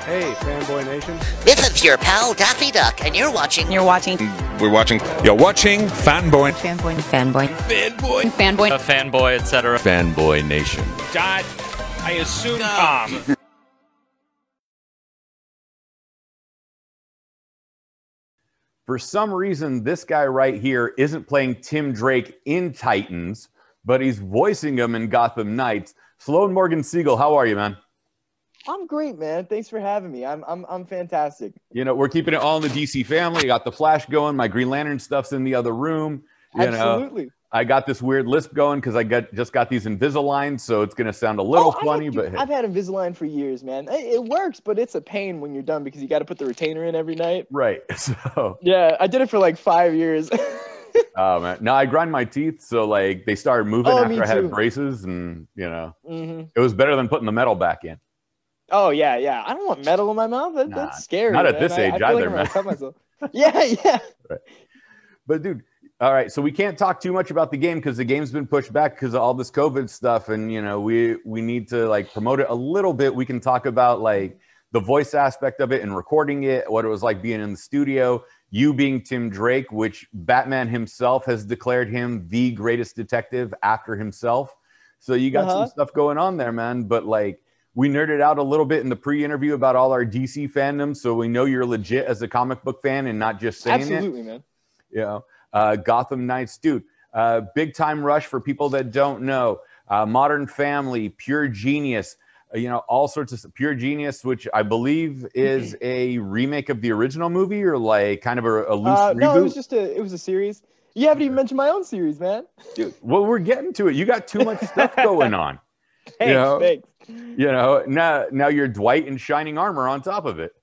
Hey, Fanboy Nation. This is your pal Daffy Duck, and you're watching. You're watching. We're watching. You're watching Fanboy. Fanboy. Fanboy. Fanboy. Fanboy. Fanboy, etc. Fanboy Nation. Dad, I assume Tom. For some reason, this guy right here isn't playing Tim Drake in Titans, but he's voicing him in Gotham Knights. Sloan Morgan Siegel, how are you, man? I'm great, man. Thanks for having me. I'm fantastic. You know, we're keeping it all in the DC family. I got the Flash going. My Green Lantern stuff's in the other room. Absolutely. I got this weird lisp going because I just got these Invisalign, so it's going to sound a little funny. But I've had Invisalign for years, man. It works, but it's a pain when you're done because you got to put the retainer in every night. Right. So yeah, I did it for like 5 years. Oh man, no, I grind my teeth, so like they started moving after I had too. braces, and you know, it was better than putting the metal back in. Oh yeah. I don't want metal in my mouth. That's scary. Not at man. this age I feel either, like I'm man. gonna cut myself. Yeah. Right. But dude, all right, so we can't talk too much about the game because the game's been pushed back because of all this COVID stuff, and you know, we need to like promote it a little bit. We can talk about like the voice aspect of it and recording it, what it was like being in the studio. You being Tim Drake, which Batman himself has declared him the greatest detective after himself. So you got some stuff going on there, man. But like we nerded out a little bit in the pre-interview about all our DC fandom, so we know you're legit as a comic book fan and not just saying Absolutely, it. man. You know, Gotham Knights, dude. Big time rush for people that don't know. Modern Family, Pure Genius. You know, all sorts of Pure Genius, which I believe is a remake of the original movie, or like kind of a loose reboot. No, it was a series. You haven't even mentioned my own series, man. Dude, well, we're getting to it. You got too much stuff going on. Thanks. You know, now you're Dwight in shining armor on top of it.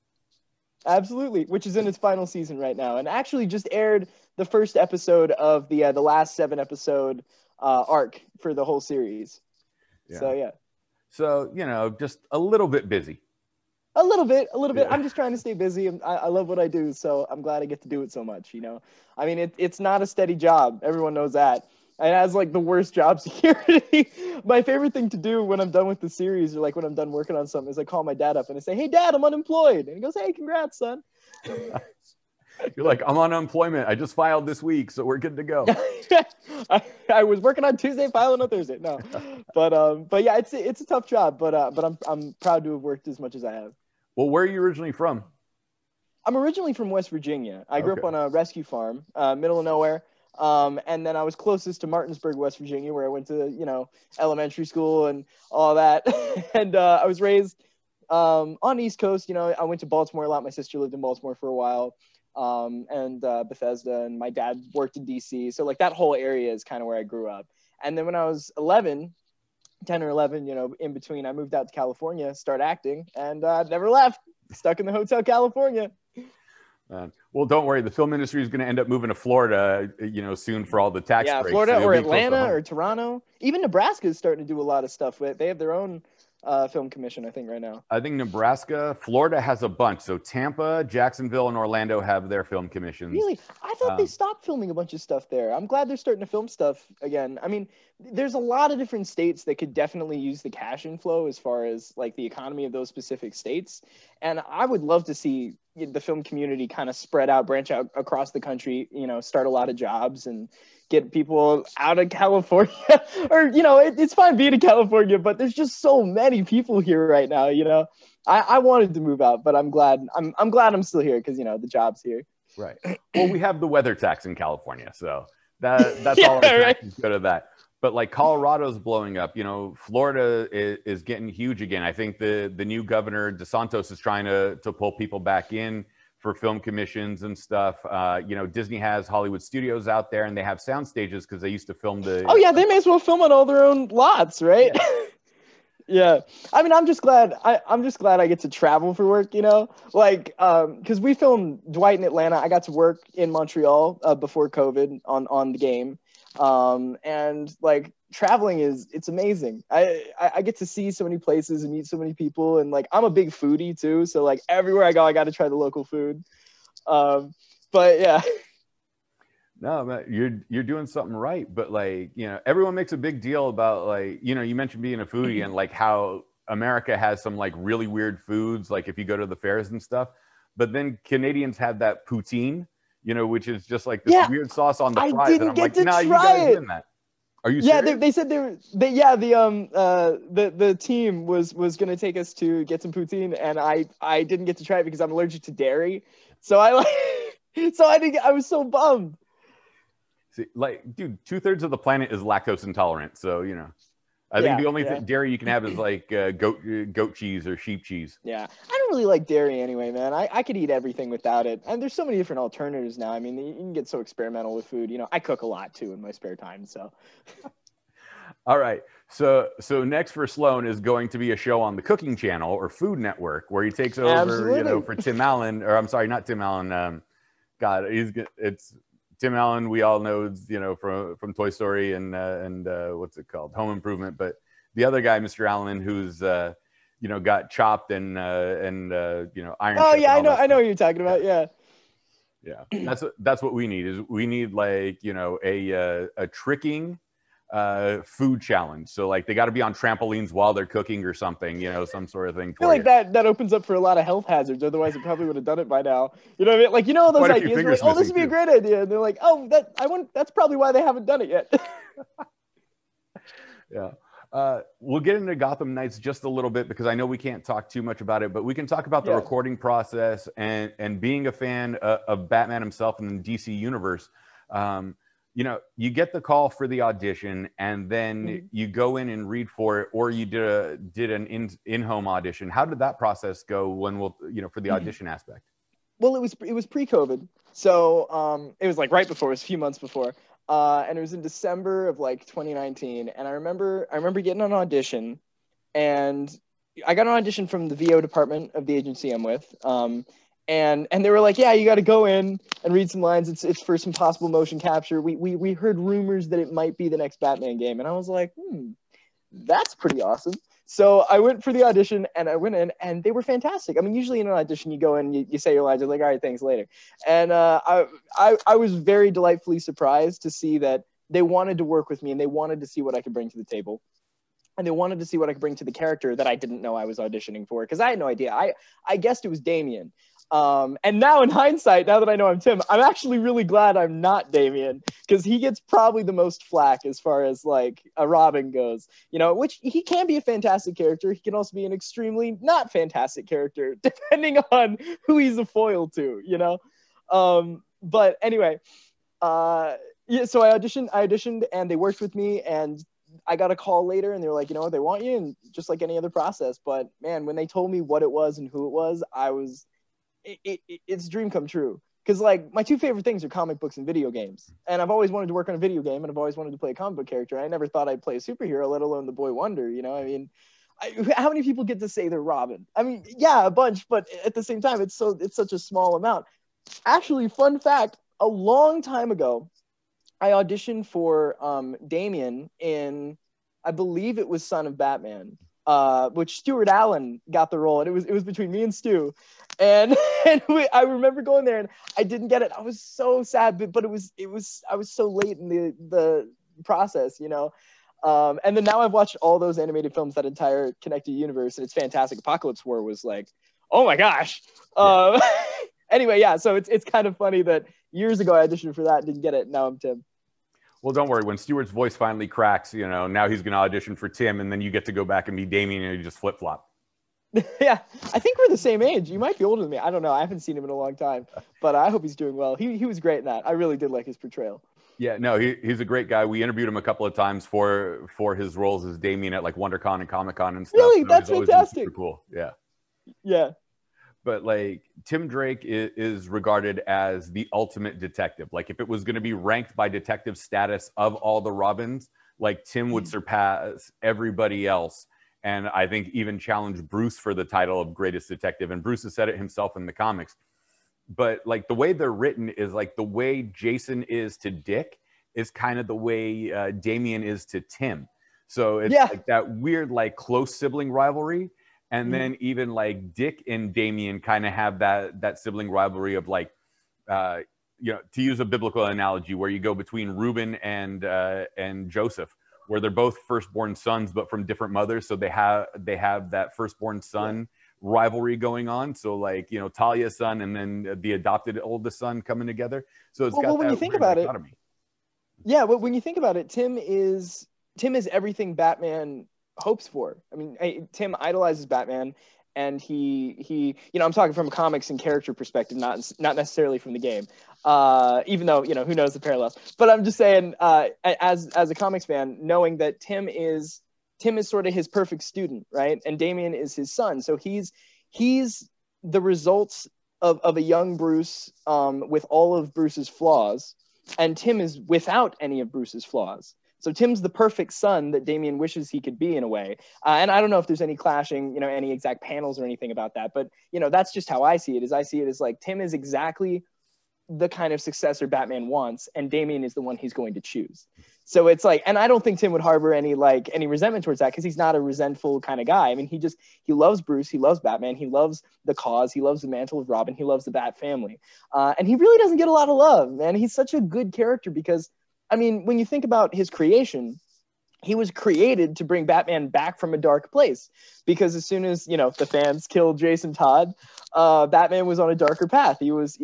Absolutely, which is in its final season right now, and actually just aired the first episode of the last 7 episode arc for the whole series. Yeah. So yeah. So, you know, just a little bit busy. A little bit. Yeah. I'm just trying to stay busy. I love what I do, so I'm glad I get to do it so much, you know. I mean, it's not a steady job. Everyone knows that. It has, like, the worst job security. My favorite thing to do when I'm done with the series or, like, when I'm done working on something is I call my dad up and I say, hey, Dad, I'm unemployed. And he goes, hey, congrats, son. You're like, I'm on unemployment. I just filed this week, so we're good to go. I was working on Tuesday, filing on Thursday. No, but yeah, it's a tough job. But I'm proud to have worked as much as I have. Well, where are you originally from? I'm originally from West Virginia. I grew up on a rescue farm, middle of nowhere. And then I was closest to Martinsburg, West Virginia, where I went to, you know, elementary school and all that. And I was raised on the East Coast. You know, I went to Baltimore a lot. My sister lived in Baltimore for a while. And Bethesda, and my dad worked in DC. So like that whole area is kind of where I grew up. And then when I was 10 or 11, you know, in between, I moved out to California, started acting, and never left. Stuck in the Hotel California. Well, don't worry. The film industry is going to end up moving to Florida, you know, soon for all the tax breaks. Florida or Atlanta or Toronto. Even Nebraska is starting to do a lot of stuff with it. They have their own film commission, I think, right now. I think Nebraska, Florida has a bunch. So Tampa, Jacksonville, and Orlando have their film commissions. Really? I thought they stopped filming a bunch of stuff there. I'm glad they're starting to film stuff again. I mean, there's a lot of different states that could definitely use the cash inflow as far as like the economy of those specific states. And I would love to see the film community kind of spread out, branch out across the country, you know, start a lot of jobs and get people out of California. Or, you know, it's fine being in California, but there's just so many people here right now, you know. I wanted to move out, but I'm glad I'm still here because, you know, the job's here. Right. Well, we have the weather tax in California, so that's all our taxes go to that. But like Colorado's blowing up, you know, Florida is getting huge again. I think the new governor DeSantis is trying to pull people back in for film commissions and stuff. You know, Disney has Hollywood Studios out there, and they have sound stages because they used to film the. Oh yeah, they may as well film on all their own lots, right? Yeah. Yeah. I mean, I'm just glad I get to travel for work, you know, like, because we filmed Dwight in Atlanta. I got to work in Montreal before COVID on the game. And like traveling it's amazing. I get to see so many places and meet so many people, and like I'm a big foodie too, so like everywhere I go I got to try the local food. But yeah. No, man, you're doing something right, but like, you know, everyone makes a big deal about like, you know, you mentioned being a foodie and like how America has some like really weird foods, like if you go to the fairs and stuff. But then Canadians have that poutine, you know, which is just like this weird sauce on the fries. I didn't and I'm get like, to nah, you try guys it. win that. Are you Yeah, serious? they said the team was gonna take us to get some poutine, and I didn't get to try it because I'm allergic to dairy. So I was so bummed. See, like, dude, 2/3 of the planet is lactose intolerant. So, you know, I think the only dairy you can have is like goat cheese or sheep cheese. Yeah, I don't really like dairy anyway, man. I could eat everything without it. And there's so many different alternatives now. I mean, you can get so experimental with food. You know, I cook a lot too in my spare time. So. All right. So next for Sloan is going to be a show on the Cooking Channel or Food Network where he takes over, Absolutely. you know, for Tim Allen, or I'm sorry, not Tim Allen. It's Tim Allen. We all know, you know, from Toy Story and what's it called, Home Improvement. But the other guy, Mr. Allen, who's you know, got Chopped and you know, Iron. Oh Chef yeah, and all I know what you're talking about. Yeah. Yeah, that's what we need. Is we need, like, you know, a tricking food challenge. So like they got to be on trampolines while they're cooking or something, you know, some sort of thing. I feel like that opens up for a lot of health hazards. Otherwise, it probably would have done it by now. You know what I mean? Like, you know, those ideas were like, oh, this would be a great idea. And they're like, oh, that's probably why they haven't done it yet. Yeah. We'll get into Gotham Knights just a little bit because I know we can't talk too much about it, but we can talk about the recording process and being a fan of Batman himself and the DC universe. You know, you get the call for the audition and then you go in and read for it, or you did an in-home audition. How did that process go for the audition aspect? Well, it was pre-COVID. So it was like right before, it was a few months before. And it was in December of like 2019. And I remember getting an audition, and I got an audition from the VO department of the agency I'm with. And they were like, yeah, you got to go in and read some lines. It's for some possible motion capture. We heard rumors that it might be the next Batman game. And I was like, that's pretty awesome. So I went for the audition, and I went in, and they were fantastic. I mean, usually in an audition, you go in, you say your lines, you're like, all right, thanks, later. And I was very delightfully surprised to see that they wanted to work with me, and they wanted to see what I could bring to the table. And they wanted to see what I could bring to the character that I didn't know I was auditioning for, because I had no idea. I guessed it was Damian. And now in hindsight, now that I know I'm Tim, I'm actually really glad I'm not Damian, because he gets probably the most flack as far as like a Robin goes, you know, which he can be a fantastic character. He can also be an extremely not fantastic character, depending on who he's a foil to, you know? But anyway, yeah, so I auditioned and they worked with me, and I got a call later and they were like, you know what, they want you, and just like any other process. But man, when they told me what it was and who it was, it's a dream come true. Because like my two favorite things are comic books and video games, and I've always wanted to work on a video game, and I've always wanted to play a comic book character. I never thought I'd play a superhero, let alone the Boy Wonder. You know, I mean, how many people get to say they're Robin? I mean, yeah, a bunch, but at the same time, it's such a small amount. Actually, fun fact: a long time ago, I auditioned for Damian in, I believe it was Son of Batman, which Stuart Allen got the role, and it was between me and Stu, and I remember going there and I didn't get it. I was so sad, but I was so late in the process, you know. And then now I've watched all those animated films, that entire connected universe, and it's fantastic. Apocalypse War was like, oh my gosh. Yeah. Anyway, yeah. So it's kind of funny that years ago I auditioned for that and didn't get it. Now I'm Tim. Well, don't worry. When Stewart's voice finally cracks, you know, now he's going to audition for Tim, and then you get to go back and be Damian, and you just flip-flop. Yeah, I think we're the same age. You might be older than me. I don't know. I haven't seen him in a long time, but I hope he's doing well. He was great in that. I really did like his portrayal. Yeah, no, he's a great guy. We interviewed him a couple of times for his roles as Damian at like WonderCon and Comic-Con and stuff. Really? That's fantastic. Super cool. Yeah. Yeah. But like Tim Drake is regarded as the ultimate detective. Like if it was going to be ranked by detective status of all the Robins, like Tim would surpass everybody else. And I think even challenge Bruce for the title of greatest detective. And Bruce has said it himself in the comics. But like the way they're written is like the way Jason is to Dick is kind of the way Damian is to Tim. So it's like that weird, like close sibling rivalry. And then even like Dick and Damian kind of have that sibling rivalry of like, you know, to use a biblical analogy, where you go between Reuben and Joseph, where they're both firstborn sons, but from different mothers. So they have that firstborn son rivalry going on. So like, you know, Talia's son and then the adopted oldest son coming together. So it's got when that you think weird about dichotomy. Yeah, well, when you think about it, Tim is everything Batman hopes for. I mean, Tim idolizes Batman, and he you know, I'm talking from a comics and character perspective, not necessarily from the game. Even though, you know, who knows the parallels. But I'm just saying, as a comics fan, knowing that Tim is sort of his perfect student, right? And Damian is his son. So he's the results of a young Bruce with all of Bruce's flaws, and Tim is without any of Bruce's flaws. So Tim's the perfect son that Damian wishes he could be in a way. And I don't know if there's any clashing, you know, any exact panels or anything about that, but, you know, that's just how I see it. I see it as like Tim is exactly the kind of successor Batman wants, and Damian is the one he's going to choose. So it's like, and I don't think Tim would harbor any resentment towards that, because he's not a resentful kind of guy. I mean, he loves Bruce, he loves Batman, he loves the cause, he loves the mantle of Robin, he loves the Bat family. And he really doesn't get a lot of love, man. He's such a good character because, I mean, when you think about his creation, he was created to bring Batman back from a dark place, because as soon as, you know, the fans killed Jason Todd, Batman was on a darker path. He was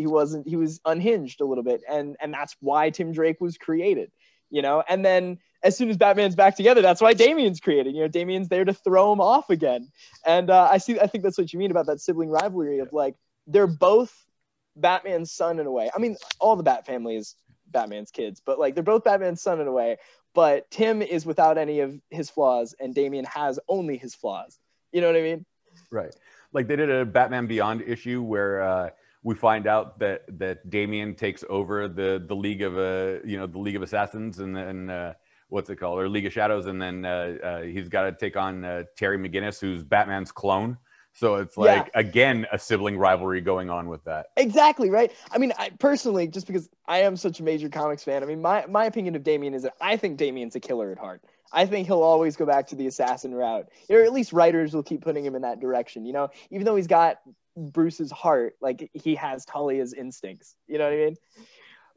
unhinged a little bit. And that's why Tim Drake was created, you know? And then as soon as Batman's back together, that's why Damian's created. You know, Damian's there to throw him off again. And I think that's what you mean about that sibling rivalry of like, they're both Batman's son in a way. I mean, all the Bat family is Batman's kids, but like they're both Batman's son in a way. But Tim is without any of his flaws, and Damian has only his flaws. You know what I mean? Right. Like they did a Batman Beyond issue where we find out that Damian takes over the League of the League of Assassins, and then what's it called, or League of Shadows, and then he's got to take on Terry McGinnis, who's Batman's clone. So it's like, again, a sibling rivalry going on with that. Exactly, right? I mean, I personally, just because I am such a major comics fan, I mean, my opinion of Damian is that I think Damian's a killer at heart. I think he'll always go back to the assassin route. Or at least writers will keep putting him in that direction, you know? Even though he's got Bruce's heart, like, he has Talia's instincts. You know what I mean?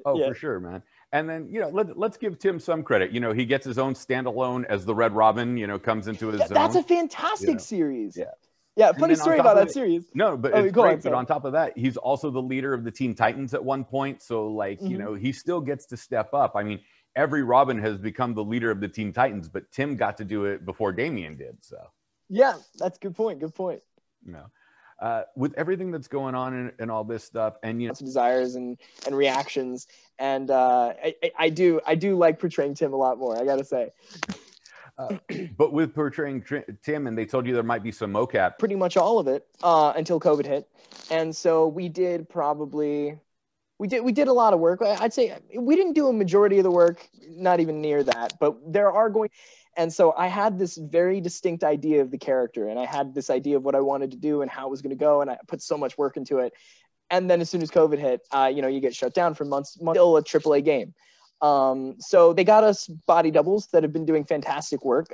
Oh, yeah. For sure, man. And then, you know, let's give Tim some credit. You know, he gets his own standalone as the Red Robin, you know, comes into his own. That's a fantastic series. Yeah. Yeah, funny story about that series. No, but it's great. But on top of that, he's also the leader of the Teen Titans at one point. So, like, you know, he still gets to step up. I mean, every Robin has become the leader of the Teen Titans, but Tim got to do it before Damian did. So, yeah, that's a good point. Good point. You know, with everything that's going on and all this stuff, and you know, desires and reactions, and I do like portraying Tim a lot more, I gotta say. But with portraying Tim, and they told you there might be some mocap. Pretty much all of it until COVID hit, and so we did a lot of work. I'd say we didn't do a majority of the work, not even near that, but there are going. And so I had this very distinct idea of the character, and I had this idea of what I wanted to do and how it was going to go, and I put so much work into it. And then as soon as COVID hit, you know, you get shut down for months until a AAA game. So they got us body doubles that have been doing fantastic work.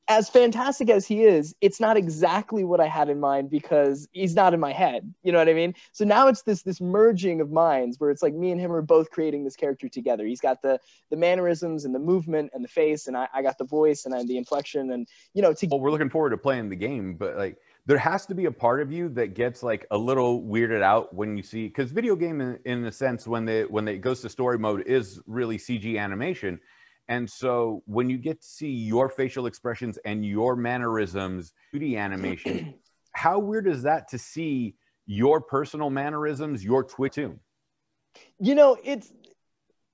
As fantastic as he is, it's not exactly what I had in mind because he's not in my head. You know what I mean? So now it's this merging of minds where it's like me and him are both creating this character together. He's got the mannerisms and the movement and the face, and I got the voice and the inflection, and you know. Well, we're looking forward to playing the game, but like there has to be a part of you that gets like a little weirded out when you see, because video game in a sense when it goes to story mode is really CG animation. And so when you get to see your facial expressions and your mannerisms, 2D animation, how weird is that to see your personal mannerisms, your tune? You know,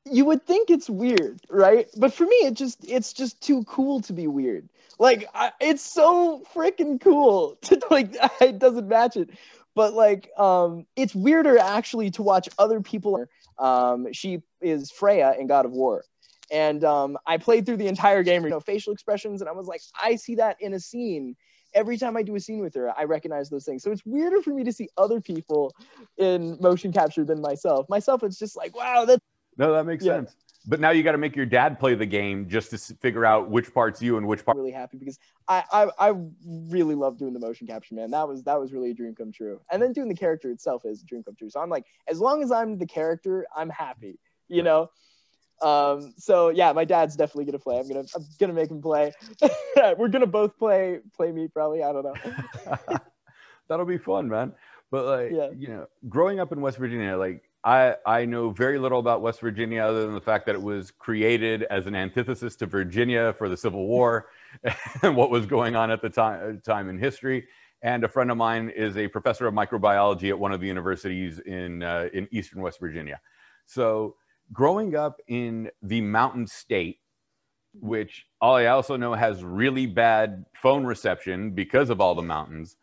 you would think it's weird, right? But for me, it's just too cool to be weird. Like, it's so freaking cool to like, it doesn't match it. But like, it's weirder actually to watch other people. She is Freya in God of War. And I played through the entire game, you know, facial expressions, and I was like, I see that in a scene. Every time I do a scene with her, I recognize those things. So it's weirder for me to see other people in motion capture than myself. It's just like, wow, that's... No, that makes sense. But now you got to make your dad play the game just to figure out which part's you and which part. I'm really happy because I really love doing the motion capture, man. That was really a dream come true. And then doing the character itself is a dream come true. So I'm like, as long as I'm the character, I'm happy, you know? So yeah, my dad's definitely gonna play. I'm gonna make him play. We're gonna both play me probably. I don't know. That'll be fun, man. But like, Yeah. you know, growing up in West Virginia, like I know very little about West Virginia other than the fact that it was created as an antithesis to Virginia for the Civil War and what was going on at the time in history. And a friend of mine is a professor of microbiology at one of the universities in Eastern West Virginia. So growing up in the Mountain State, which I also know has really bad phone reception because of all the mountains.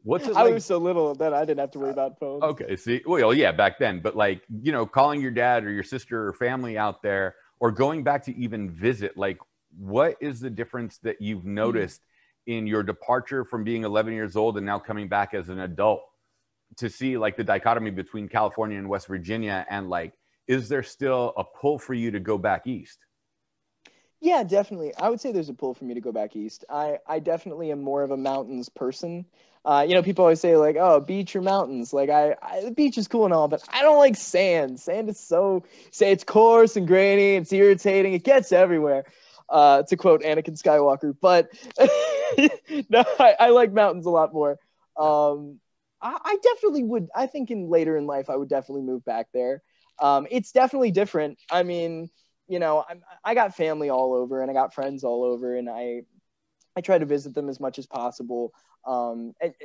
What's it like? I was so little that I didn't have to worry about phones. Okay, see, well, yeah, back then, but like, you know, calling your dad or your sister or family out there, or going back to even visit, like, what is the difference that you've noticed in your departure from being 11 years old and now coming back as an adult to see like the dichotomy between California and West Virginia, and like, is there still a pull for you to go back east? Yeah, definitely. I would say there's a pull for me to go back east. I definitely am more of a mountains person. You know, people always say like, oh, beach or mountains. Like the beach is cool and all, but I don't like sand. Sand is it's coarse and grainy. It's irritating. It gets everywhere. To quote Anakin Skywalker, but no, I like mountains a lot more. I definitely would. I think later in life, I would definitely move back there. It's definitely different. I mean, you know, I got family all over and I got friends all over, and I try to visit them as much as possible.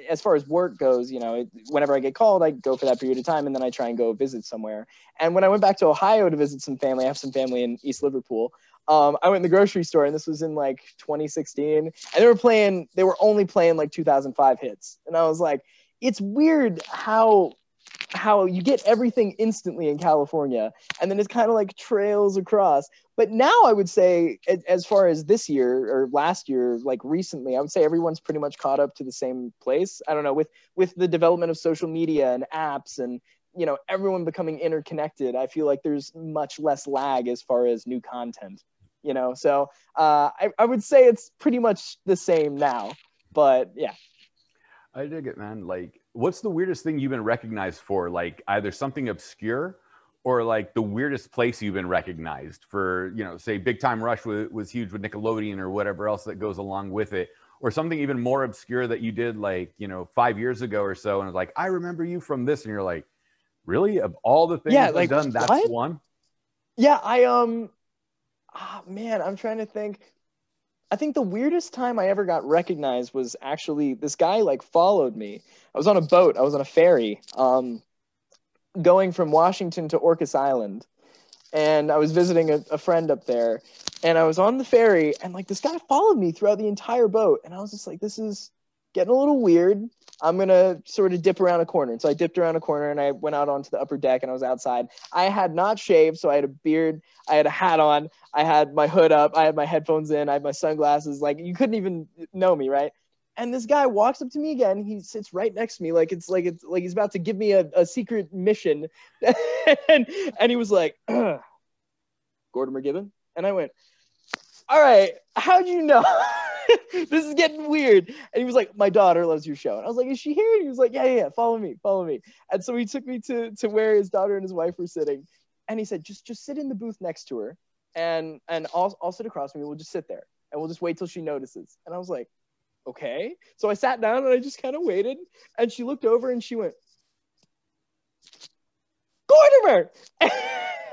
As far as work goes, you know, whenever I get called, I go for that period of time, and then I try and go visit somewhere. And when I went back to Ohio to visit some family, I have some family in East Liverpool. I went in the grocery store, and this was in like 2016, and they were only playing like 2005 hits. And I was like, it's weird how you get everything instantly in California, and then it's kind of like trails across. But now I would say, as far as this year or last year, like recently, I would say everyone's pretty much caught up to the same place. I don't know, with the development of social media and apps and, you know, everyone becoming interconnected, I feel like there's much less lag as far as new content, you know? So I would say it's pretty much the same now, but yeah. I dig it, man. Like, what's the weirdest thing you've been recognized for? Like either something obscure or like the weirdest place you've been recognized for, you know, say Big Time Rush was huge with Nickelodeon or whatever else that goes along with it, or something even more obscure that you did like, you know, 5 years ago or so. And it's like, I remember you from this. And you're like, really? Of all the things I've done, that's what? one? Yeah. Man, I'm trying to think. I think the weirdest time I ever got recognized was actually this guy like followed me. I was on a boat. I was on a ferry going from Washington to Orcas Island. And I was visiting a friend up there. And I was on the ferry, and like this guy followed me throughout the entire boat. And I was just like, this is getting a little weird. I'm going to sort of dip around a corner. And so I dipped around a corner, and I went out onto the upper deck, and I was outside. I had not shaved, so I had a beard. I had a hat on. I had my hood up. I had my headphones in. I had my sunglasses. Like, you couldn't even know me, right? And this guy walks up to me again. He sits right next to me, like it's like he's about to give me a secret mission. and he was like, Gordon McGibbon? And I went, all right, how'd you know? This is getting weird. And he was like, my daughter loves your show. And I was like, is she here? And he was like, yeah, follow me. And so he took me to where his daughter and his wife were sitting. And he said, just sit in the booth next to her. And I'll sit across from you. We'll just sit there. And we'll just wait till she notices. And I was like, okay. So I sat down and I just kind of waited. And she looked over and she went, Gordimer!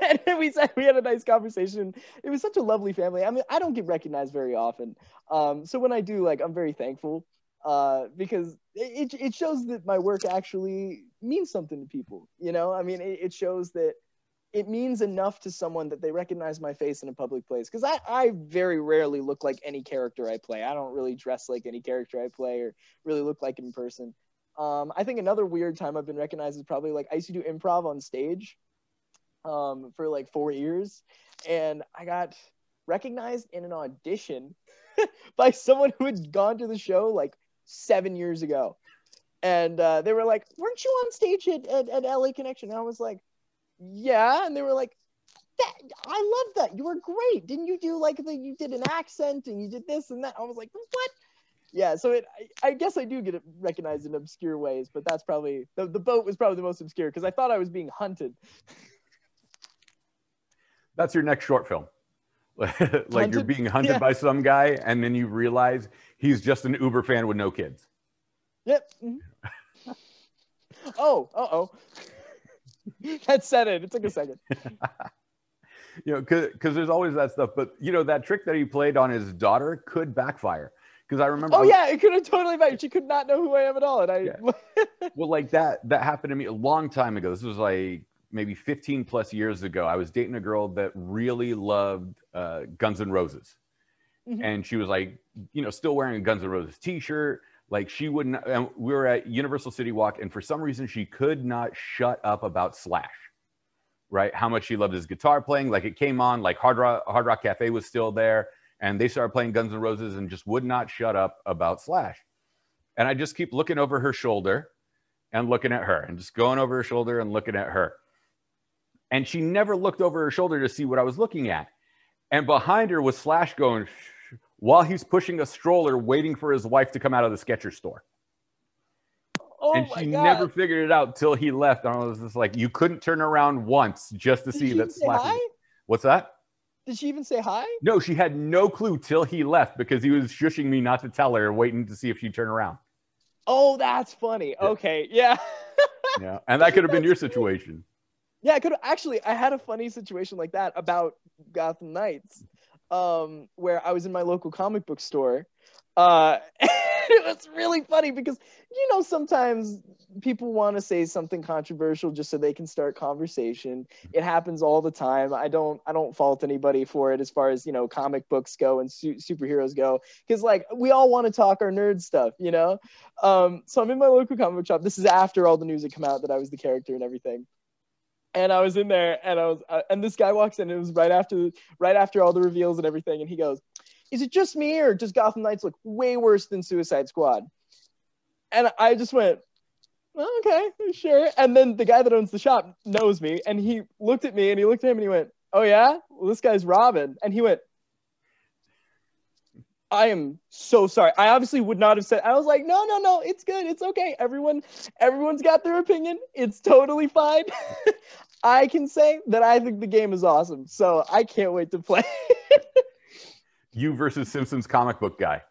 And then we had a nice conversation. It was such a lovely family. I mean, I don't get recognized very often. So when I do, like, I'm very thankful because it shows that my work actually means something to people. You know, I mean, it shows that it means enough to someone that they recognize my face in a public place. Because I very rarely look like any character I play. I don't really dress like any character I play or really look like in person. I think another weird time I've been recognized is probably like I used to do improv on stage for like 4 years, and I got recognized in an audition by someone who had gone to the show like 7 years ago. And they were like, weren't you on stage at LA Connection? And I was like, yeah. And they were like, I love that. You were great. Didn't you do like you did an accent and you did this and that? I was like, what? Yeah, so I guess I do get recognized in obscure ways, but that's probably the boat was probably the most obscure because I thought I was being hunted. That's your next short film. Like Hunted? you're being hunted Yeah. by some guy, and then you realize he's just an Uber fan with no kids. Yep. Oh. That said it. It took a second. You know, because there's always that stuff. But you know, that trick that he played on his daughter could backfire. Because I remember. Oh yeah, it could have totally been. She could not know who I am at all, and I. Yeah. Well, like that happened to me a long time ago. This was like maybe 15 plus years ago. I was dating a girl that really loved Guns N' Roses, and she was like, you know, still wearing a Guns N' Roses T-shirt. Like she wouldn't. And we were at Universal City Walk, and for some reason, she could not shut up about Slash. Right? How much she loved his guitar playing. Like it came on. Like Hard Rock Cafe was still there. And they started playing Guns N' Roses and just would not shut up about Slash. And I just keep looking over her shoulder and looking at her and just going over her shoulder and looking at her. And she never looked over her shoulder to see what I was looking at. And behind her was Slash going, shh, while he's pushing a stroller waiting for his wife to come out of the Skechers store. Oh And my she God. never figured it out till he left. And I was just like, you couldn't turn around once just to Did see she that even say Slash. hi? What's that? Did she even say hi? No, she had no clue till he left because he was shushing me not to tell her, waiting to see if she'd turn around. Oh, that's funny. Okay, yeah. Yeah, and that could have been your situation. Yeah, I could actually. I had a funny situation like that about Gotham Knights, where I was in my local comic book store. It was really funny because you know sometimes people want to say something controversial just so they can start conversation. It happens all the time. I don't fault anybody for it as far as you know comic books go and superheroes go because like we all want to talk our nerd stuff, you know. So I'm in my local comic book shop. This is after all the news had come out that I was the character and everything. And I was in there, and and this guy walks in. And it was right after all the reveals and everything, and he goes, "Is it just me, or does Gotham Knights look way worse than Suicide Squad?" And I just went, oh, "Okay, sure." And then the guy that owns the shop knows me, and he looked at me, and he looked at him, and he went, "Oh yeah, well this guy's Robin." And he went, "I am so sorry. I obviously would not have said." I was like, "No, it's good, it's okay. Everyone's got their opinion. It's totally fine." I can say that I think the game is awesome, so I can't wait to play. You versus Simpsons comic book guy.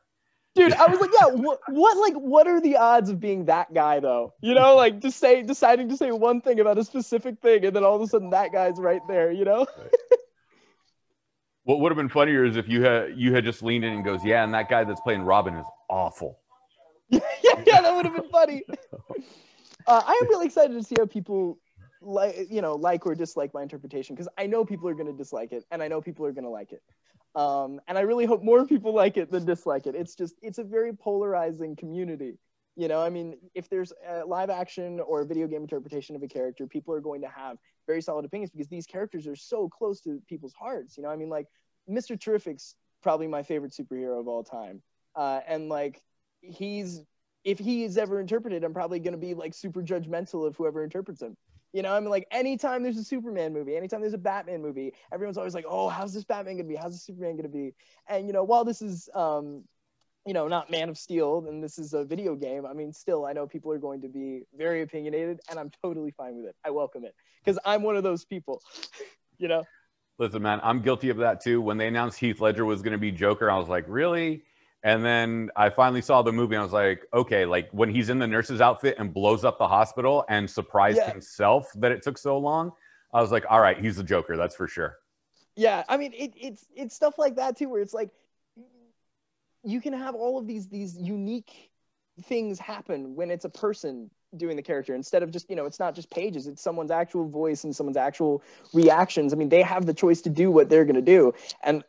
Dude, I was like, yeah, what are the odds of being that guy though? You know, like deciding to say one thing about a specific thing, and then all of a sudden that guy's right there, you know? What would have been funnier is if you had just leaned in and goes, "Yeah, and that guy that's playing Robin is awful." yeah, that would have been funny. I am really excited to see how people like or dislike my interpretation because I know people are going to dislike it and I know people are going to like it. And I really hope more people like it than dislike it. It's a very polarizing community. You know, I mean, if there's a live action or a video game interpretation of a character, people are going to have very solid opinions because these characters are so close to people's hearts. You know, I mean, like Mr. Terrific's probably my favorite superhero of all time. And like if he is ever interpreted, I'm probably going to be like super judgmental of whoever interprets him. You know, I mean, like anytime there's a Superman movie, anytime there's a Batman movie, everyone's always like, "Oh, how's this Batman gonna be? How's this Superman gonna be?" And you know, while this is, you know, not Man of Steel, and this is a video game, I mean, still, I know people are going to be very opinionated, and I'm totally fine with it. I welcome it because I'm one of those people. You know. Listen, man, I'm guilty of that too. When they announced Heath Ledger was going to be Joker, I was like, "Really?" And then I finally saw the movie and I was like, okay, like when he's in the nurse's outfit and blows up the hospital and surprised himself that it took so long, I was like, all right, he's the Joker. That's for sure. Yeah. I mean, it's stuff like that too, where it's like, you can have all of these unique things happen when it's a person doing the character instead of just, you know, it's not just pages, it's someone's actual voice and someone's actual reactions. I mean, they have the choice to do what they're going to do. And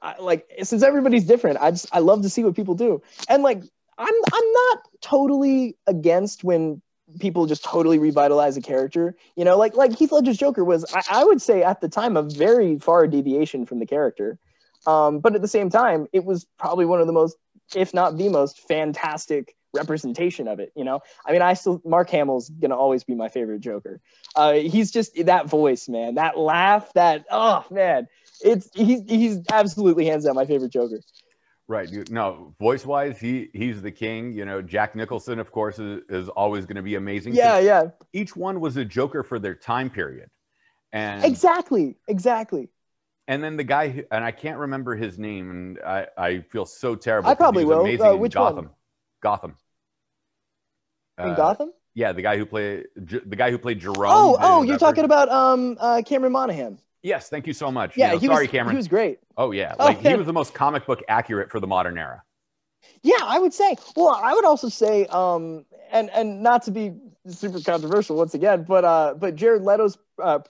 since everybody's different, I love to see what people do. And like, I'm not totally against when people just totally revitalize a character, you know, like Heath Ledger's Joker was, I would say at the time, a very far deviation from the character. But at the same time, it was probably one of the most, if not the most fantastic representation of it, you know. I mean, Mark Hamill's gonna always be my favorite Joker. He's just that voice, man, that laugh, that he's absolutely hands down my favorite Joker. Right. No, voice wise, he's the king. You know, Jack Nicholson, of course, is always going to be amazing. Yeah. Each one was a Joker for their time period, and exactly. And then the guy, and I can't remember his name, and I feel so terrible. I probably will. Amazing Which Gotham. one? Gotham. In Gotham? Yeah, the guy who played Jerome. Oh, you're talking about Cameron Monaghan. Yes, thank you so much. Yeah, sorry, Cameron. He was great. Oh yeah, Yeah. he was the most comic book accurate for the modern era. Yeah, I would say. Well, I would also say, and not to be super controversial once again, but Jared Leto's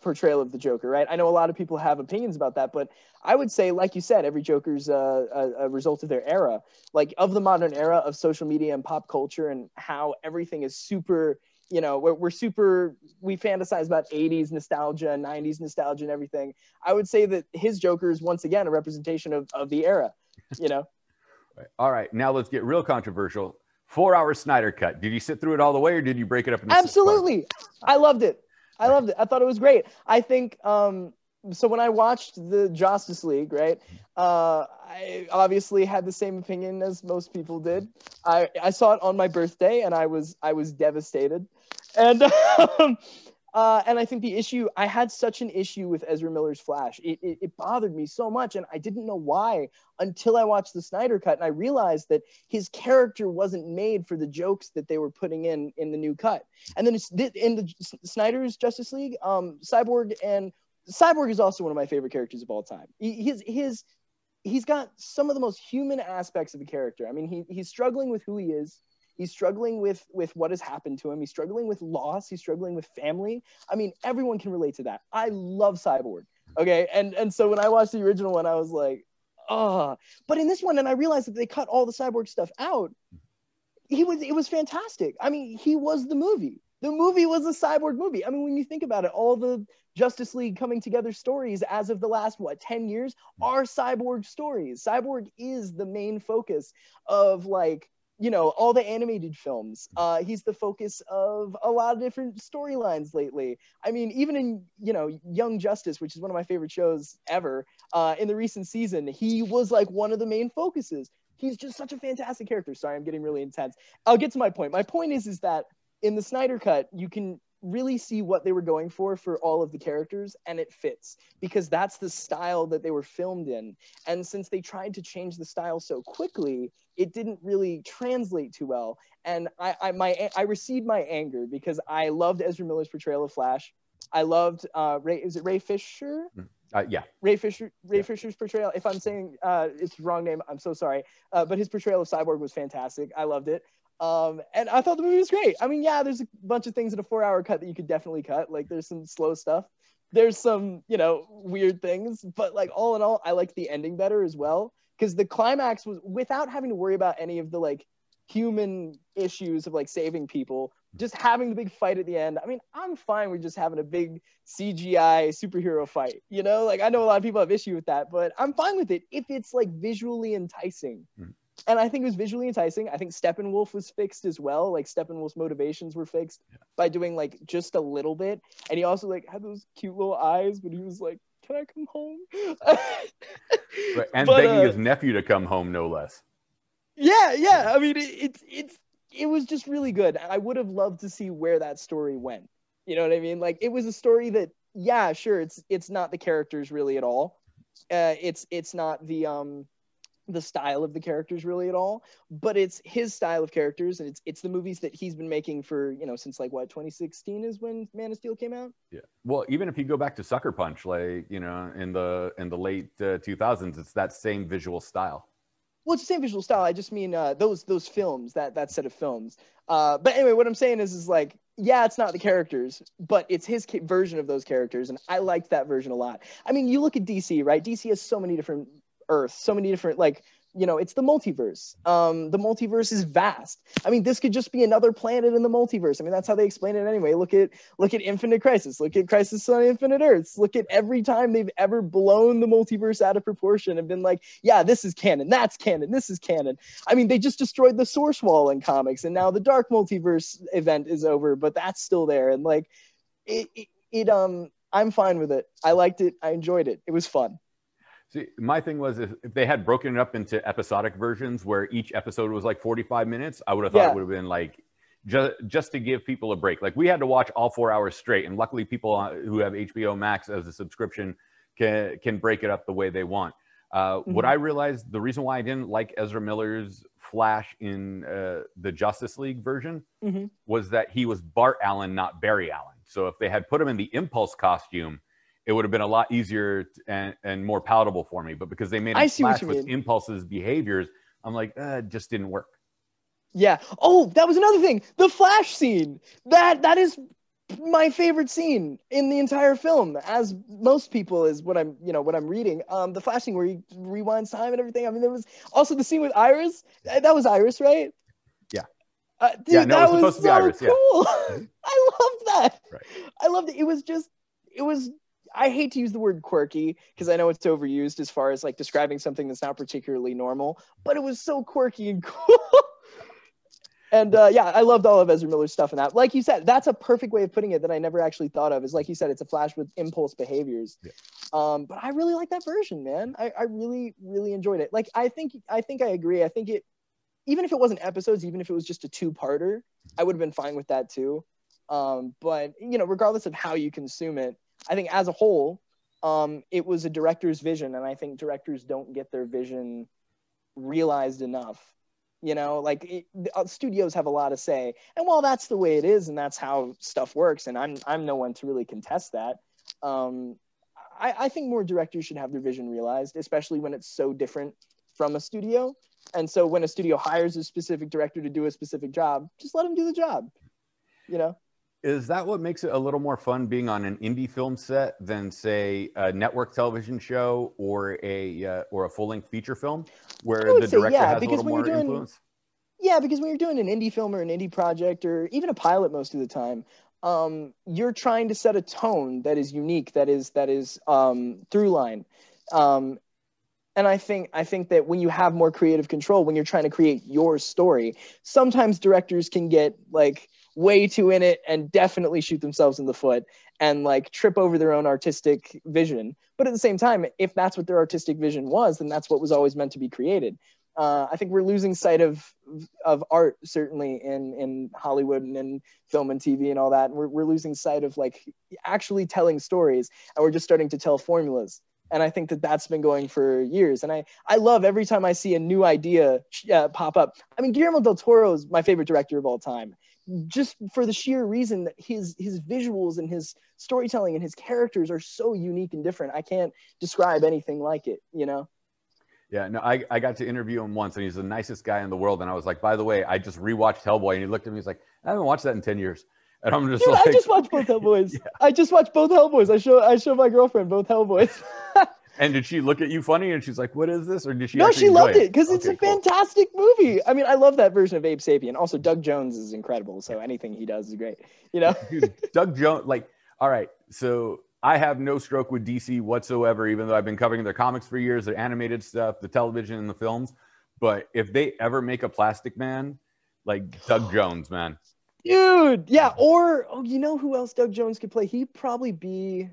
portrayal of the Joker, right? I know a lot of people have opinions about that, but I would say, like you said, every Joker's a result of their era, like of the modern era of social media and pop culture, and how everything is super. You know, we fantasize about 80s nostalgia, 90s nostalgia, and everything. I would say that his Joker is once again a representation of the era. You know. All right, now let's get real controversial. 4-hour Snyder cut. Did you sit through it all the way, or did you break it up into 6 parts? Absolutely. I loved it. I thought it was great. I think so when I watched the Justice League, right? I obviously had the same opinion as most people did. I saw it on my birthday, and I was devastated. And and I think I had such an issue with Ezra Miller's Flash. It bothered me so much, and I didn't know why until I watched the Snyder cut, and I realized that his character wasn't made for the jokes that they were putting in the new cut. And then in the Snyder's Justice League, Cyborg is also one of my favorite characters of all time. He's got some of the most human aspects of the character. I mean, he's struggling with who he is. He's struggling with what has happened to him. He's struggling with loss. He's struggling with family. I mean, everyone can relate to that. I love Cyborg. Okay. And so when I watched the original one, I was like, oh, but in this one, and I realized that they cut all the Cyborg stuff out. It was fantastic. I mean, he was the movie. The movie was a Cyborg movie. I mean, when you think about it, all the Justice League coming together stories as of the last, 10 years are Cyborg stories. Cyborg is the main focus of, like, you know, all the animated films. He's the focus of a lot of different storylines lately. I mean, even in, you know, Young Justice, which is one of my favorite shows ever, in the recent season, he was like one of the main focuses. He's just such a fantastic character. Sorry, I'm getting really intense. I'll get to my point. My point is that in the Snyder cut, you can really see what they were going for all of the characters, and it fits because that's the style that they were filmed in. And since they tried to change the style so quickly, it didn't really translate too well. And I received my anger because I loved Ezra Miller's portrayal of Flash. I loved Ray Fisher? Yeah. Ray Fisher's portrayal. If I'm saying it's the wrong name, I'm so sorry. But his portrayal of Cyborg was fantastic. I loved it. And I thought the movie was great. I mean, yeah, there's a bunch of things in a 4-hour cut that you could definitely cut. Like, there's some slow stuff. There's some, you know, weird things. But, like, all in all, I like the ending better as well. Because the climax was, without having to worry about any of the, like, human issues of, like, saving people, just having the big fight at the end. I mean, I'm fine with just having a big CGI superhero fight. You know? Like, I know a lot of people have issue with that. But I'm fine with it if it's, like, visually enticing. Mm-hmm. And I think it was visually enticing. I think Steppenwolf was fixed as well. Like, Steppenwolf's motivations were fixed by doing, like, just a little bit. And he also, like, had those cute little eyes when he was like, can I come home? Right. And begging his nephew to come home, no less. Yeah. I mean, it was just really good. I would have loved to see where that story went. You know what I mean? Like, it was a story that, yeah, sure, it's not the characters really at all. It's not the style of the characters really at all, but it's his style of characters, and it's the movies that he's been making for, you know, since like 2016 is when Man of Steel came out. Yeah. Well, even if you go back to Sucker Punch, like, you know, in the late 2000s, it's that same visual style. Well, it's the same visual style. I just mean those films, that set of films. But anyway, what I'm saying is like, yeah, it's not the characters, but it's his version of those characters, and I liked that version a lot. I mean, you look at DC, right? DC has so many different Earth, so many different, like, you know, it's the multiverse. The multiverse is vast. I mean, this could just be another planet in the multiverse. I mean, that's how they explain it anyway. Look at Infinite Crisis. Look at Crisis on Infinite Earths. Look at every time they've ever blown the multiverse out of proportion and been like, yeah, this is canon, that's canon, this is canon. I mean, they just destroyed the source wall in comics, and now the Dark Multiverse event is over, but that's still there. And like, I'm fine with it. I liked it. I enjoyed it. It was fun. See, my thing was if they had broken it up into episodic versions where each episode was like 45 minutes, I would have thought it would have been like just to give people a break. Like, we had to watch all 4 hours straight, and luckily people who have HBO Max as a subscription can break it up the way they want. What I realized, the reason why I didn't like Ezra Miller's Flash in the Justice League version was that he was Bart Allen, not Barry Allen. So if they had put him in the Impulse costume, it would have been a lot easier and more palatable for me. But because they made him Flash with Impulse's behaviors, I'm like, it just didn't work. Yeah. Oh, that was another thing. The Flash scene. That is my favorite scene in the entire film, as most people is what I'm reading. The Flash scene where he rewinds time and everything. I mean, there was also the scene with Iris. That was Iris, right? Yeah. Dude, yeah, no, that it was supposed to be Iris. Cool. Yeah. I loved that. Right. I loved it. It was. I hate to use the word quirky because I know it's overused as far as like describing something that's not particularly normal, but it was so quirky and cool. And I loved all of Ezra Miller's stuff in that. Like you said, that's a perfect way of putting it that I never actually thought of. Is like you said, it's a Flash with impulse behaviors. Yeah. But I really like that version, man. I really, really enjoyed it. Like I think I agree. I think it, even if it wasn't episodes, even if it was just a 2-parter, I would have been fine with that too. But regardless of how you consume it, I think as a whole, it was a director's vision, and I think directors don't get their vision realized enough. Studios have a lot to say, and while that's the way it is, and that's how stuff works, and I'm no one to really contest that. I think more directors should have their vision realized, especially when it's so different from a studio. And so when a studio hires a specific director to do a specific job, just let him do the job. Is that what makes it a little more fun being on an indie film set than, say, a network television show or a full-length feature film, where the director has a little more influence? Yeah, because when you're doing an indie film or an indie project or even a pilot most of the time, you're trying to set a tone that is unique, that is through line. And I think that when you have more creative control, when you're trying to create your story, sometimes directors can get like way too in it and definitely shoot themselves in the foot and like trip over their own artistic vision. But at the same time, if that's what their artistic vision was, then that's what was always meant to be created. I think we're losing sight of art, certainly in Hollywood and in film and TV and all that. And we're losing sight of like actually telling stories, and we're just starting to tell formulas. And I think that that's been going for years. And I love every time I see a new idea pop up. I mean, Guillermo del Toro is my favorite director of all time, just for the sheer reason that his visuals and his storytelling and his characters are so unique and different. I can't describe anything like it, Yeah, no, I got to interview him once, and he's the nicest guy in the world. And I was like, by the way, I just rewatched Hellboy, and he looked at me, he's like, I haven't watched that in 10 years. And I'm just like, I just watched both Hellboys. Yeah. I just watched both Hellboys. I show my girlfriend both Hellboys. And did she look at you funny and she's like, what is this? Or did she? No, she loved it because it's a fantastic movie. I mean, I love that version of Abe Sapien. Also, Doug Jones is incredible. So anything he does is great. Dude, Doug Jones, like, all right. So I have no stroke with DC whatsoever, even though I've been covering their comics for years, their animated stuff, the television and the films. But if they ever make a Plastic Man, like Doug Jones, man. Dude, yeah. Or, you know who else Doug Jones could play? He'd probably be...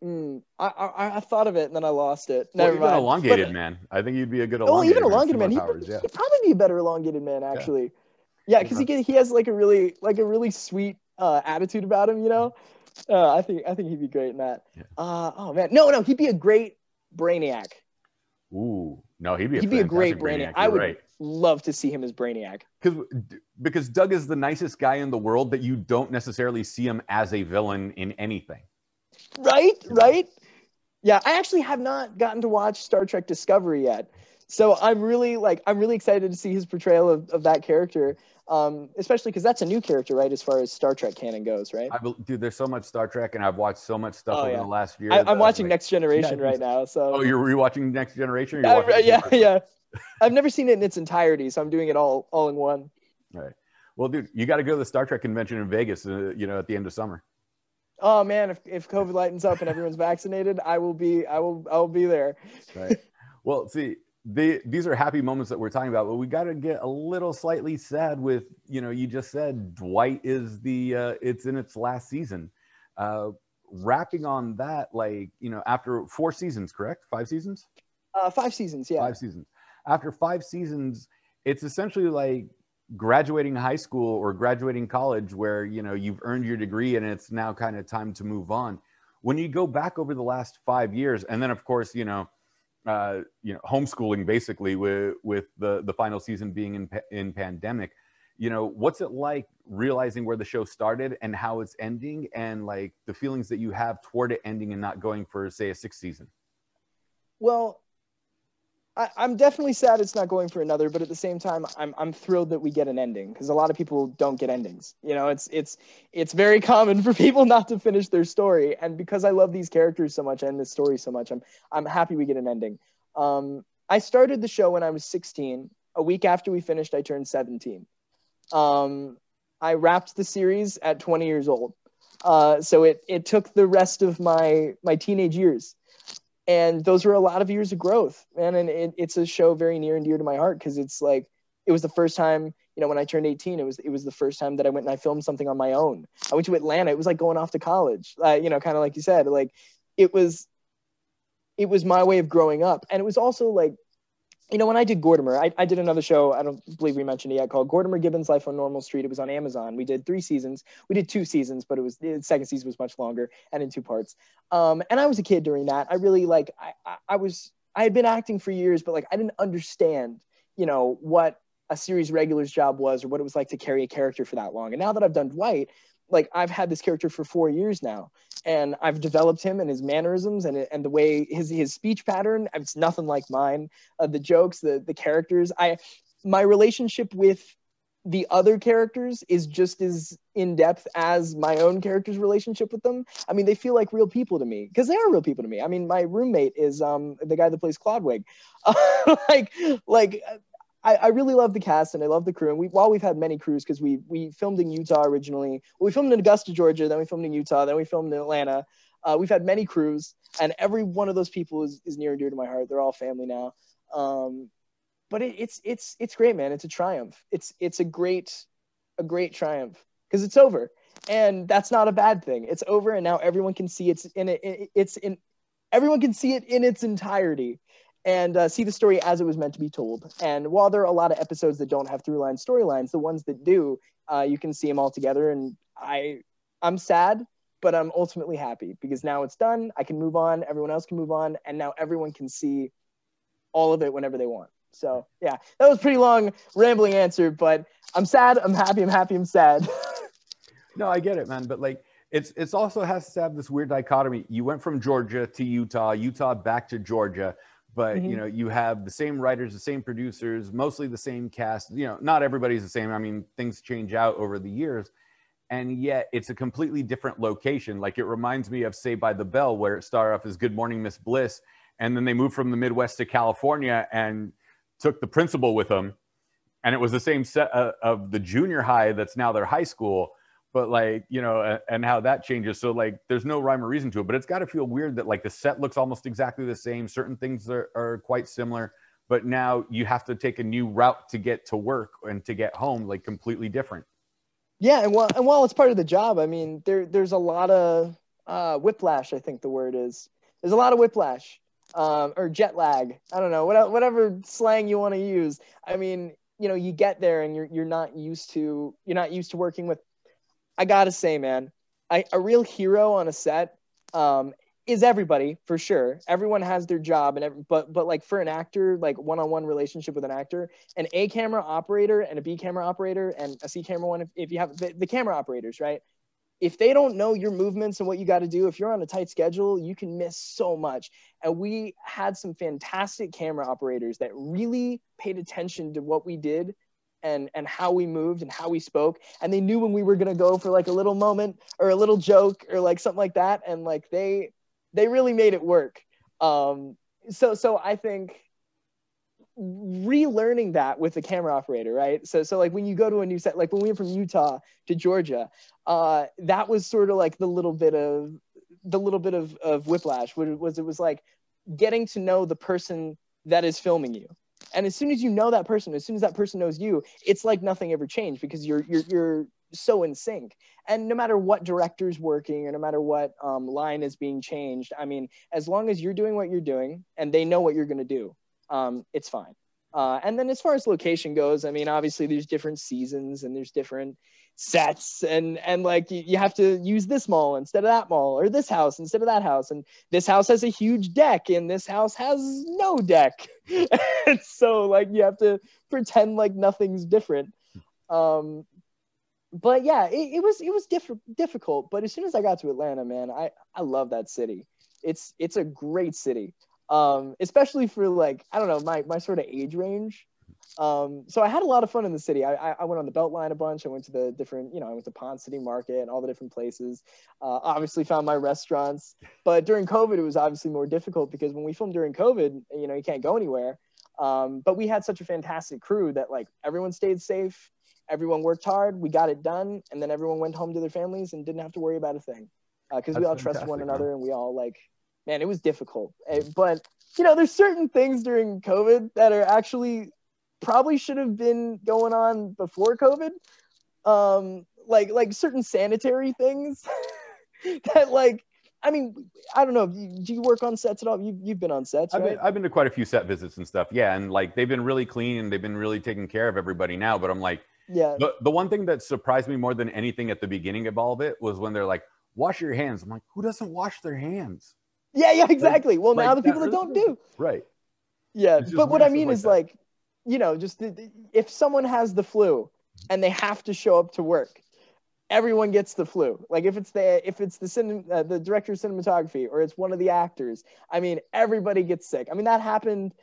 I thought of it and then I lost it. Never mind. Even Elongated Man. I think he'd be a good elongated even Elongated Man. He'd probably be a better Elongated Man, actually. Yeah, because he has like a really sweet attitude about him, I think he'd be great in that. Yeah. Oh man, no, he'd be a great Brainiac. Ooh, no, he'd be a great Brainiac. I would love to see him as Brainiac. Because Doug is the nicest guy in the world, but you don't necessarily see him as a villain in anything. Right. Yeah, I actually have not gotten to watch Star Trek Discovery yet, so I'm really excited to see his portrayal of that character, especially because that's a new character, right? As far as Star Trek canon goes, right? Dude, there's so much Star Trek, and I've watched so much stuff over the last year. I'm watching Next Generation right now. So. Oh, you're rewatching Next Generation? Yeah. I've never seen it in its entirety, so I'm doing it all in one. All right. Well, dude, you got to go to the Star Trek convention in Vegas, at the end of summer. Oh man, if COVID lightens up and everyone's vaccinated, I will be there. Right. Well, see, these are happy moments that we're talking about, but we got to get a little slightly sad with, you just said Dwight is it's in its last season. Wrapping on that, after 4 seasons, correct? 5 seasons? 5 seasons, yeah. 5 seasons. After 5 seasons, it's essentially like graduating high school or graduating college where, you've earned your degree and it's now kind of time to move on. when you go back over the last 5 years, and then of course, homeschooling basically with the final season being in pandemic, what's it like realizing where the show started and how it's ending, and like the feelings that you have toward it ending and not going for, say, a 6th season? Well, I'm definitely sad it's not going for another, but at the same time, I'm thrilled that we get an ending, because a lot of people don't get endings. It's very common for people not to finish their story, and because I love these characters so much and this story so much, I'm happy we get an ending. I started the show when I was 16. A week after we finished, I turned 17. I wrapped the series at 20 years old, so it took the rest of my teenage years. And those were a lot of years of growth, man. And it's a show very near and dear to my heart, because it's like, it was the first time, when I turned 18, it was the first time that I went and I filmed something on my own. I went to Atlanta. It was like going off to college, kind of like you said, like it was my way of growing up. And it was also like, when I did Gordimer, I did another show, I don't believe we mentioned it yet, called Gordimer Gibbons' Life on Normal Street. It was on Amazon. We did 3 seasons. We did 2 seasons, but the second season was much longer and in 2 parts. And I was a kid during that. I really I had been acting for years, but like I didn't understand, what a series regular's job was, or what it was like to carry a character for that long. And now that I've done Dwight, like I've had this character for 4 years now, and I've developed him and his mannerisms and the way his speech pattern. It's nothing like mine. The jokes, the characters. My relationship with the other characters is just as in depth as my own character's relationship with them. I mean, they feel like real people to me, because they are real people to me. I mean, my roommate is the guy that plays Clodwig. I really love the cast and I love the crew. And while we've had many crews, because we filmed in Utah originally. Well, we filmed in Augusta, Georgia, then we filmed in Utah, then we filmed in Atlanta. We've had many crews, and every one of those people is near and dear to my heart. They're all family now. But it's great, man. It's a triumph. It's a great triumph, because it's over, and that's not a bad thing. It's over, and now everyone can see everyone can see it in its entirety, and see the story as it was meant to be told. And while there are a lot of episodes that don't have through-line storylines, the ones that do, you can see them all together. And I'm sad, but I'm ultimately happy, because now it's done. I can move on. Everyone else can move on. And now everyone can see all of it whenever they want. So yeah, that was a pretty long, rambling answer, but I'm sad. I'm happy. I'm happy. I'm sad. No, I get it, man. But like, it's also has to have this weird dichotomy. You went from Georgia to Utah back to Georgia. But, you have the same writers, the same producers, mostly the same cast. Not everybody's the same. I mean, things change out over the years. And yet it's a completely different location. Like, it reminds me of Saved by the Bell, where it started off as Good Morning, Miss Bliss. And then they moved from the Midwest to California and took the principal with them. And it was the same set of the junior high that's now their high school. But like, and how that changes. So like, there's no rhyme or reason to it, but it's got to feel weird that like the set looks almost exactly the same. Certain things are quite similar, but now you have to take a new route to get to work and to get home, like completely different. Yeah. And while it's part of the job, I mean, there's a lot of whiplash. I think the word is, there's a lot of whiplash or jet lag. I don't know, whatever slang you want to use. I mean, you get there and you're not used to working with, I gotta say, man, a real hero on a set is everybody, for sure. Everyone has their job, but like for an actor, like one-on-one relationship with an actor, an A camera operator and a B camera operator and a C camera one, if you have the camera operators, right? If they don't know your movements and what you got to do, if you're on a tight schedule, you can miss so much. And we had some fantastic camera operators that really paid attention to what we did and how we moved and how we spoke, and they knew when we were going to go for like a little moment or a little joke or like something like that, and like they really made it work. So I think relearning that with the camera operator, right? So like when you go to a new set, like when we went from Utah to Georgia, that was sort of like the little bit of whiplash. It was like getting to know the person that is filming you. And as soon as you know that person, as soon as that person knows you, it's like nothing ever changed, because you're so in sync. And no matter what director's working or no matter what line is being changed, I mean, as long as you're doing what you're doing and they know what you're going to do, it's fine. And then as far as location goes, I mean, obviously there's different seasons and there's different sets, and like you have to use this mall instead of that mall, or this house instead of that house, and this house has a huge deck and this house has no deck. And so like you have to pretend like nothing's different. But yeah, it was difficult. But as soon as I got to Atlanta, man, I love that city. It's a great city, especially for like, I don't know, my sort of age range. So I had a lot of fun in the city. I went on the Beltline a bunch. I went to the different, I went to Pond City Market and all the different places. Obviously found my restaurants. But during COVID, it was obviously more difficult because when we filmed during COVID, you can't go anywhere. But we had such a fantastic crew that like everyone stayed safe. Everyone worked hard. We got it done. And then everyone went home to their families and didn't have to worry about a thing. Because we all trusted one another, and we all like, man, it was difficult. But, there's certain things during COVID that are actually probably should have been going on before COVID. Like certain sanitary things that like, I mean, I don't know. Do you work on sets at all? You've been on sets, right? I've been to quite a few set visits and stuff. Yeah. And like, they've been really clean and they've been really taking care of everybody now. But I'm like, yeah. The one thing that surprised me more than anything at the beginning of all of it was when they're like, wash your hands. I'm like, who doesn't wash their hands? Yeah, exactly. Well, like now the people that that don't do. Right. Yeah, but what I mean is that. like, just if someone has the flu and they have to show up to work, everyone gets the flu. Like if it's the director of cinematography or it's one of the actors, I mean, everybody gets sick. I mean, that happened,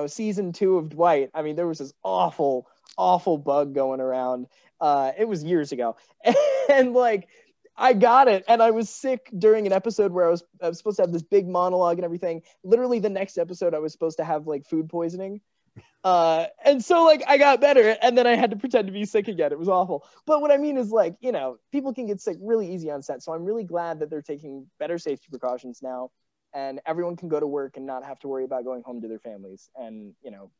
season 2 of Dwight. I mean, there was this awful bug going around. It was years ago. And like, I got it, and I was sick during an episode where I was supposed to have this big monologue and everything. Literally the next episode, I was supposed to have like food poisoning. And so like I got better, and then I had to pretend to be sick again. It was awful. But what I mean is like, people can get sick really easy on set. So I'm really glad that they're taking better safety precautions now, and everyone can go to work and not have to worry about going home to their families and,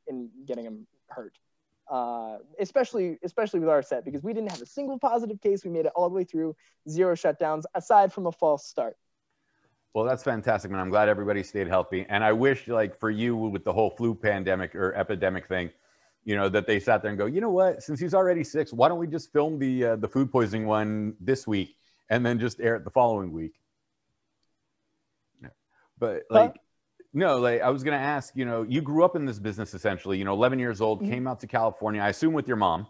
and getting them hurt. Especially with our set, because we didn't have a single positive case. We made it all the way through, 0 shutdowns, aside from a false start. Well, that's fantastic, man. I'm glad everybody stayed healthy. And I wish, like, for you with the whole flu pandemic or epidemic thing, that they sat there and go, you know what, since he's already sick, why don't we just film the food poisoning one this week and then just air it the following week? But like, no, like I was going to ask, you grew up in this business essentially, 11 years old, came out to California, I assume with your mom.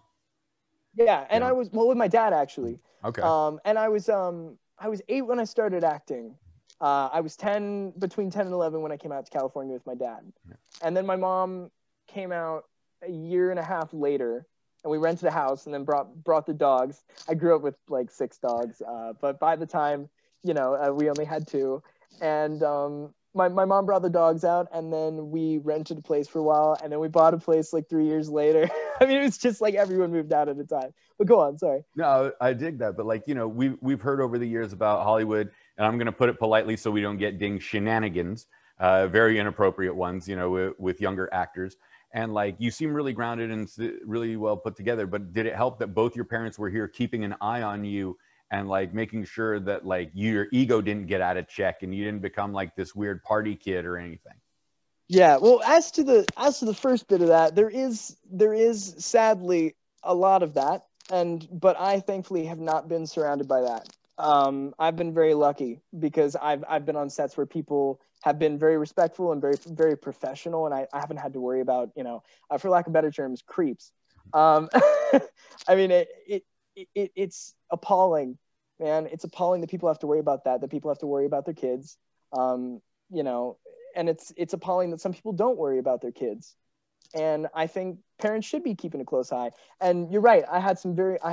Yeah. And I was, with my dad actually. Okay. And I was 8 when I started acting. I was between 10 and 11 when I came out to California with my dad. Yeah. And then my mom came out a year and a half later, and we rented a house and then brought the dogs. I grew up with like 6 dogs. But by the time, we only had 2. And, my mom brought the dogs out, and then we rented a place for a while, and then we bought a place like 3 years later. I mean, it was just like everyone moved out at a time. But go on, sorry. No, I dig that. But like, we've heard over the years about Hollywood, and I'm going to put it politely so we don't get dinged, shenanigans, very inappropriate ones, with younger actors. And like, you seem really grounded and really well put together. But did it help that both your parents were here keeping an eye on you and like making sure that like your ego didn't get out of check and you didn't become like this weird party kid or anything? Yeah, well, as to the first bit of that, there is sadly a lot of that, but I thankfully have not been surrounded by that. I've been very lucky because I've been on sets where people have been very respectful and very, very professional, and I haven't had to worry about, for lack of better terms, creeps. I mean, it's appalling, man. It's appalling that people have to worry about that people have to worry about their kids, and it's appalling that some people don't worry about their kids. And I think parents should be keeping a close eye. And you're right. I have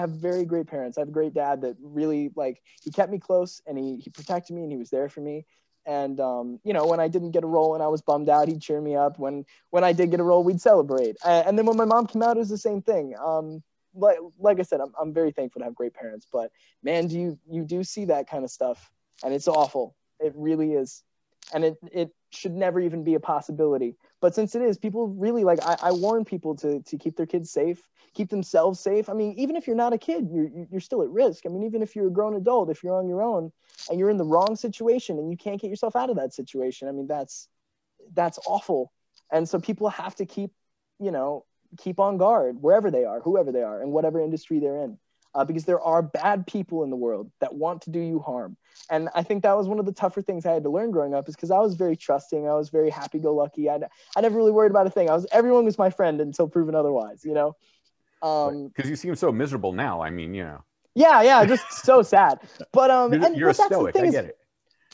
very great parents. I have a great dad that really, like, he kept me close, and he protected me, and he was there for me. And, when I didn't get a role and I was bummed out, he'd cheer me up. When I did get a role, we'd celebrate. And then when my mom came out, it was the same thing. Like I said, I'm very thankful to have great parents, but man, you do see that kind of stuff, and it's awful. It really is. And it should never even be a possibility. But since it is, people really, like, I warn people to keep their kids safe, keep themselves safe. I mean, even if you're not a kid, you're still at risk. I mean, even if you're a grown adult, if you're on your own and you're in the wrong situation and you can't get yourself out of that situation, I mean, that's awful. And so people have to keep keep on guard wherever they are, whoever they are, and whatever industry they're in. Because there are bad people in the world that want to do you harm. And I think that was one of the tougher things I had to learn growing up, is because I was very trusting. I was very happy-go-lucky. I never really worried about a thing. Everyone was my friend until proven otherwise, you know? Because you seem so miserable now. I mean, you know. Yeah, just so sad. But you're a stoic. I get it.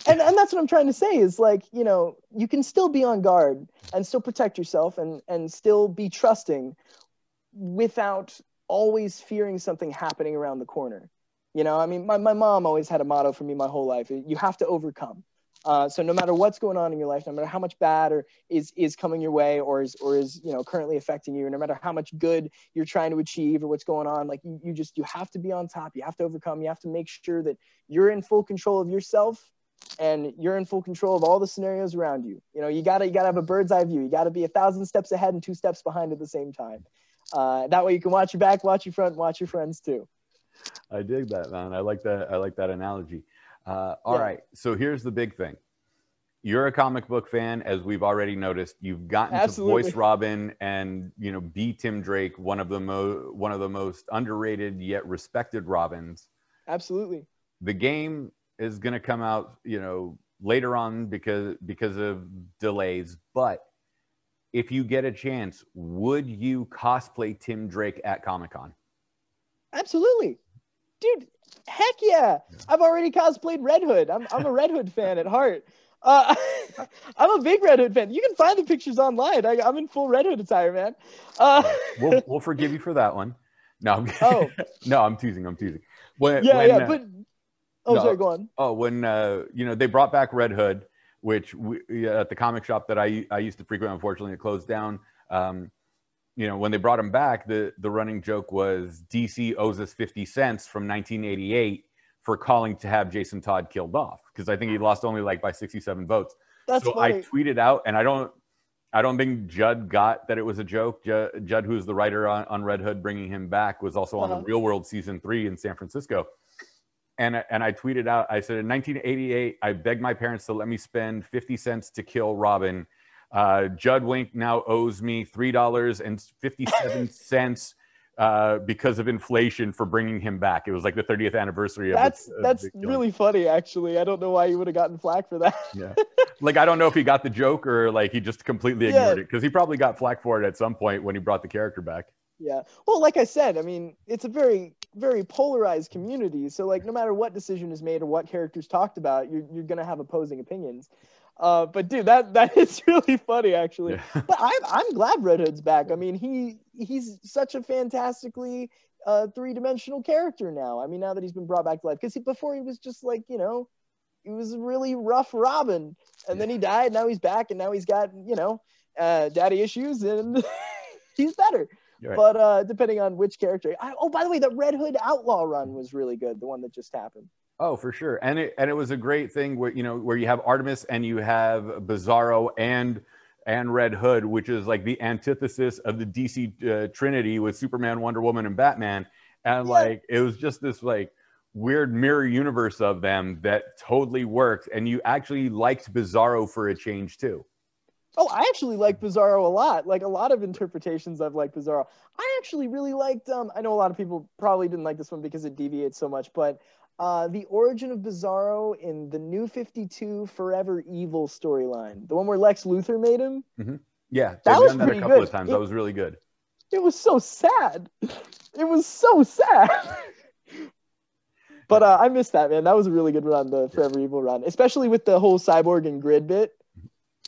And that's what I'm trying to say is, like, you know, you can still be on guard and still protect yourself and still be trusting without always fearing something happening around the corner. You know, I mean, my mom always had a motto for me my whole life: you have to overcome. So no matter what's going on in your life, no matter how much bad is coming your way or is you know, currently affecting you, no matter how much good you're trying to achieve or what's going on, like you have to be on top. You have to overcome. You have to make sure that you're in full control of yourself and you're in full control of all the scenarios around you. You know, you gotta have a bird's eye view. You gotta be 1,000 steps ahead and 2 steps behind at the same time. That way you can watch your back, watch your front, watch your friends too. I dig that, man. I like that analogy. All right. So here's the big thing. You're a comic book fan, as we've already noticed. You've gotten to voice Robin and, you know, be Tim Drake, one of the most underrated yet respected Robins. Absolutely. The game is going to come out, you know, later on because of delays, but if you get a chance, would you cosplay Tim Drake at Comic-Con? Absolutely. Dude, heck yeah. I've already cosplayed Red Hood. I'm a Red Hood fan at heart. I'm a big Red Hood fan. You can find the pictures online. I'm in full Red Hood attire, man. We'll forgive you for that one. No, no, I'm teasing. Sorry, go on. Oh, when you know, they brought back Red Hood, which at the comic shop that I used to frequent, unfortunately it closed down. You know, when they brought him back, the running joke was DC owes us 50 cents from 1988 for calling to have Jason Todd killed off, because I think he lost only like by 67 votes. That's so funny. I tweeted out, and I don't think Judd got that it was a joke. Judd, who's the writer on Red Hood, bringing him back, was also on the Real World season 3 in San Francisco. And I tweeted out, I said, in 1988, I begged my parents to let me spend 50 cents to kill Robin. Judd Wink now owes me $3.57 because of inflation for bringing him back. It was like the 30th anniversary of That's really funny, actually. I don't know why you would have gotten flack for that. Yeah. Like, I don't know if he got the joke or like he just completely ignored it, because he probably got flack for it at some point when he brought the character back. Yeah. Well, like I said, I mean, it's a very, very polarized community. So, like, no matter what decision is made or what character's talked about, you're going to have opposing opinions. But dude, that is really funny, actually. Yeah. But I'm glad Red Hood's back. I mean, he's such a fantastically three-dimensional character now. I mean, now that he's been brought back to life, because before he was just like, you know, he was a really rough Robin, and then he died. Now he's back, and now he's got, you know, daddy issues, and he's better. Right. But depending on which character. By the way, the Red Hood Outlaw run was really good. The one that just happened. Oh, for sure. And it was a great thing where, you know, where you have Artemis and you have Bizarro and Red Hood, which is like the antithesis of the DC Trinity with Superman, Wonder Woman, and Batman. And like, it was just this like weird mirror universe of them that totally worked. And you actually liked Bizarro for a change too. Oh, I actually like Bizarro a lot. Like, a lot of interpretations I've liked Bizarro. I actually really liked, I know a lot of people probably didn't like this one because it deviates so much, but the origin of Bizarro in the New 52 Forever Evil storyline, the one where Lex Luthor made him. Mm-hmm. Yeah, that was pretty a couple good. Of times. That was really good. It was so sad. It was so sad. But I missed that, man. That was a really good run, the Forever Evil run, especially with the whole Cyborg and Grid bit.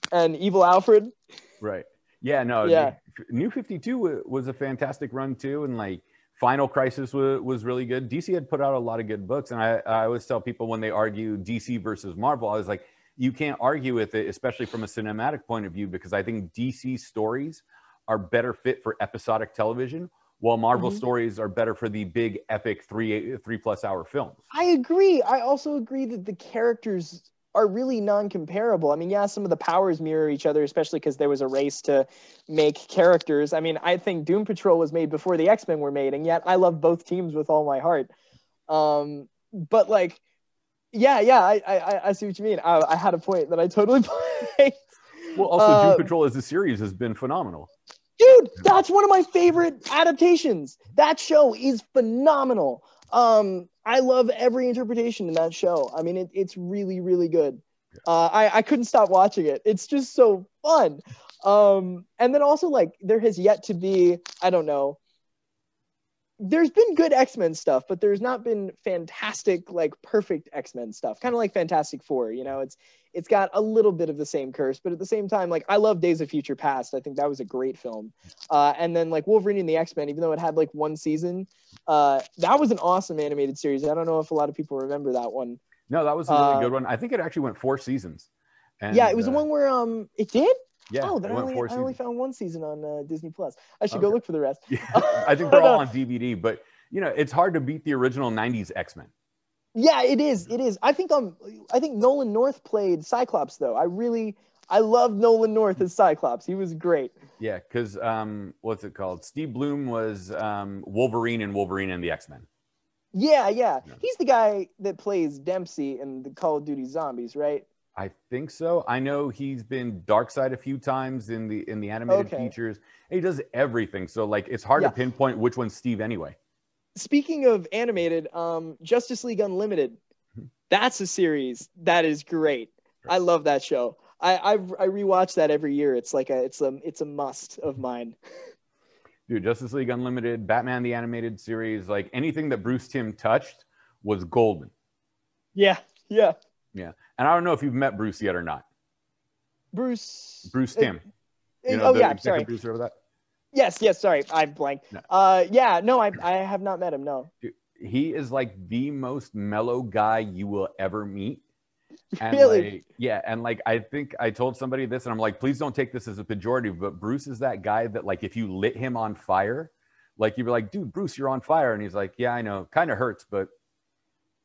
And Evil Alfred. Right. Yeah, no. Yeah. New 52 was a fantastic run too. And like Final Crisis was really good. DC had put out a lot of good books. And I always tell people when they argue DC versus Marvel, I was like, you can't argue with it, especially from a cinematic point of view, because I think DC stories are better fit for episodic television, while Marvel stories are better for the big epic 3+ hour films. I agree. I also agree that the characters are really non-comparable. I mean, yeah, some of the powers mirror each other, especially because there was a race to make characters. I mean, I think Doom Patrol was made before the X-Men were made, and yet I love both teams with all my heart. But like, I see what you mean. I had a point that I totally played. Well, also Doom Patrol as a series has been phenomenal. Dude, that's one of my favorite adaptations. That show is phenomenal. I love every interpretation in that show. I mean, it's really, really good. I couldn't stop watching it. It's just so fun. And then also, like, there has yet to be, I don't know, there's been good X-Men stuff, but there's not been fantastic, like, perfect X-Men stuff. Kind of like Fantastic Four, you know, it's got a little bit of the same curse, but at the same time, like, I love Days of Future Past. I think that was a great film. And then, like, Wolverine and the X-Men, even though it had like one season, that was an awesome animated series. I don't know if a lot of people remember that one. No, that was a really good one. I think it actually went 4 seasons. And, yeah, it was the one where it did. Yeah, oh, then I only found one season on Disney Plus. I should go look for the rest. Yeah, I think they're all on DVD, but you know, it's hard to beat the original '90s X-Men. Yeah, it is. It is. I think Nolan North played Cyclops though. I love Nolan North as Cyclops. He was great. Yeah, because what's it called? Steve Blum was Wolverine and the X-Men. Yeah. He's the guy that plays Dempsey in the Call of Duty Zombies, right? I think so. I know he's been Darkseid a few times in the animated features. He does everything. So like it's hard to pinpoint which one's Steve anyway. Speaking of animated, Justice League Unlimited. That's a series that is great. I love that show. I rewatch that every year. It's like it's a must of mine. Dude, Justice League Unlimited, Batman the Animated Series, like anything that Bruce Timm touched was golden. Yeah. And I don't know if you've met Bruce yet or not. Bruce Timm. Sorry. Producer of that? Yes, sorry. I blanked. No. I have not met him, no. Dude, he is like the most mellow guy you will ever meet. And really? I think I told somebody this and I'm like, please don't take this as a pejorative, but Bruce is that guy that like if you lit him on fire, like you'd be like, dude, Bruce, you're on fire. And he's like, yeah, I know. Kind of hurts, but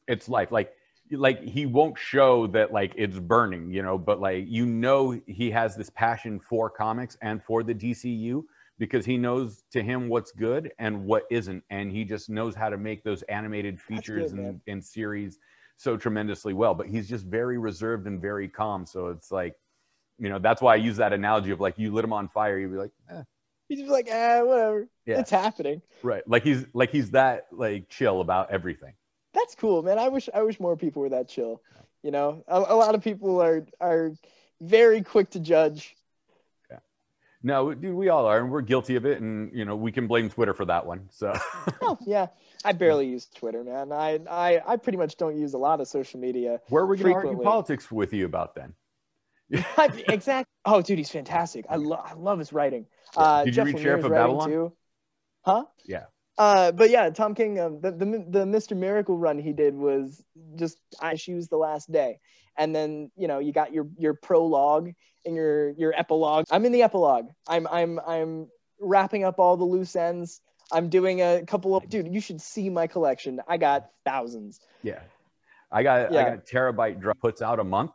it's life. Like he won't show that like it's burning, you know, but like, you know, he has this passion for comics and for the DCU because he knows to him what's good and what isn't. And he just knows how to make those animated features and series so tremendously well, but he's just very reserved and very calm. So it's like, you know, that's why I use that analogy of like, you lit him on fire. You'd be like, He's just like, whatever. Yeah. It's happening. Right. Like he's that like chill about everything. That's cool, man. I wish more people were that chill. You know, a lot of people are very quick to judge. Yeah. No, dude, we all are, and we're guilty of it, and you know, we can blame Twitter for that one. So. Oh yeah, I barely use Twitter, man. I pretty much don't use a lot of social media. Where are we going to argue politics with you about then? Exactly. Oh, dude, he's fantastic. I love his writing. Yeah. Did you read Sheriff of Babylon? Too. Huh? Yeah. But yeah, Tom King, the Mr. Miracle run he did was just Issues the Last Day, and then you know you got your prologue and your epilogue. I'm in the epilogue. I'm wrapping up all the loose ends. I'm doing a couple of dude. You should see my collection. I got thousands. Yeah, I got terabyte drop puts out a month.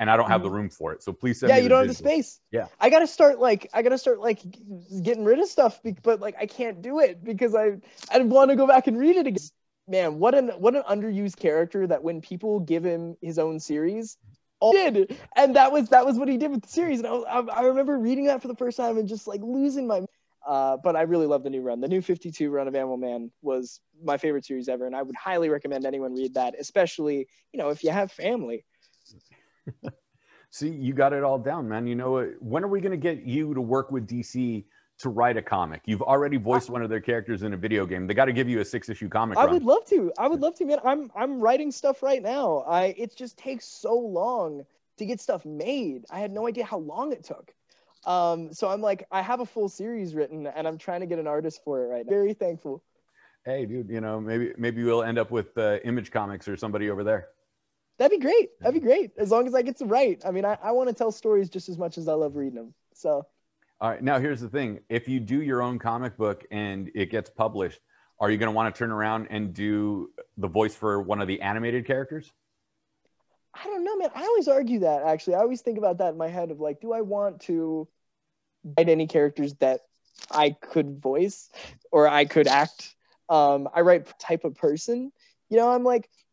And I don't have the room for it, so please send me. Yeah, you don't have the space. Yeah, I gotta start getting rid of stuff, but like I can't do it because I want to go back and read it again. Man, what an underused character that when people give him his own series, did, and that was what he did with the series. And I remember reading that for the first time and just like losing my. But I really love the new run. The new 52 run of Animal Man was my favorite series ever, and I would highly recommend anyone read that, especially if you have family. See, you got it all down, man. You know, when are we going to get you to work with DC to write a comic? You've already voiced one of their characters in a video game. They got to give you a 6-issue comic run. I would love to, man. I'm writing stuff right now. It just takes so long to get stuff made. I had no idea how long it took. So I'm like, I have a full series written, and I'm trying to get an artist for it right now. Very thankful. Hey, dude, maybe we'll end up with Image Comics or somebody over there. That'd be great. That'd be great. As long as I get to write. I mean, I want to tell stories just as much as I love reading them. So. All right. Now, here's the thing. If you do your own comic book and it gets published, are you going to want to turn around and do the voice for one of the animated characters? I don't know, man. I always argue that, actually. I always think about that in my head of like, do I want to write any characters that I could voice or I could act? I write type of person. You know,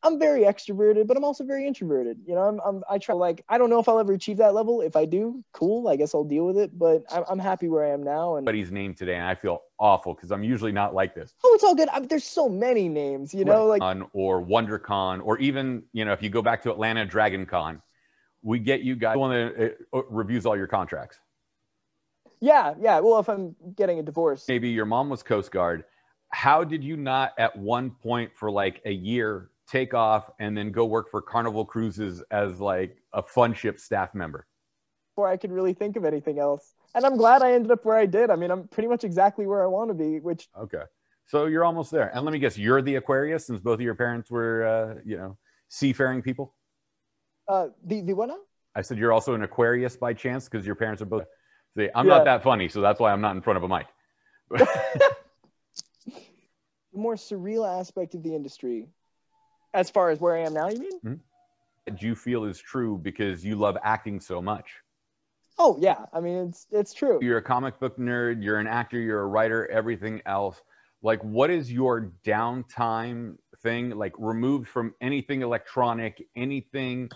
I'm very extroverted, but I'm also very introverted. You know, I try, like, I don't know if I'll ever achieve that level. If I do, cool. I guess I'll deal with it. But I'm happy where I am now. And But his name today, and I feel awful because I'm usually not like this. oh, it's all good. There's so many names, you know, like or WonderCon, or even, you know, if you go back to Atlanta Dragon Con, we get you guys one that reviews all your contracts. yeah. Well, if I'm getting a divorce, Maybe your mom was Coast Guard. How did you not at one point for like a year take off and then go work for Carnival Cruises as like a fun ship staff member? before I could really think of anything else. And I'm glad I ended up where I did. I mean, I'm pretty much exactly where I want to be, which. Okay. So you're almost there. And let me guess, you're the Aquarius since both of your parents were, you know, seafaring people? The what now? I said you're also an Aquarius by chance because your parents are both. See, I'm not that funny, so that's why I'm not in front of a mic. The more surreal aspect of the industry, as far as where I am now, you mean? Mm-hmm. Do you feel is true because you love acting so much? Oh yeah, I mean it's true. You're a comic book nerd, you're an actor, you're a writer, everything else. Like, what is your downtime thing, like removed from anything electronic, anything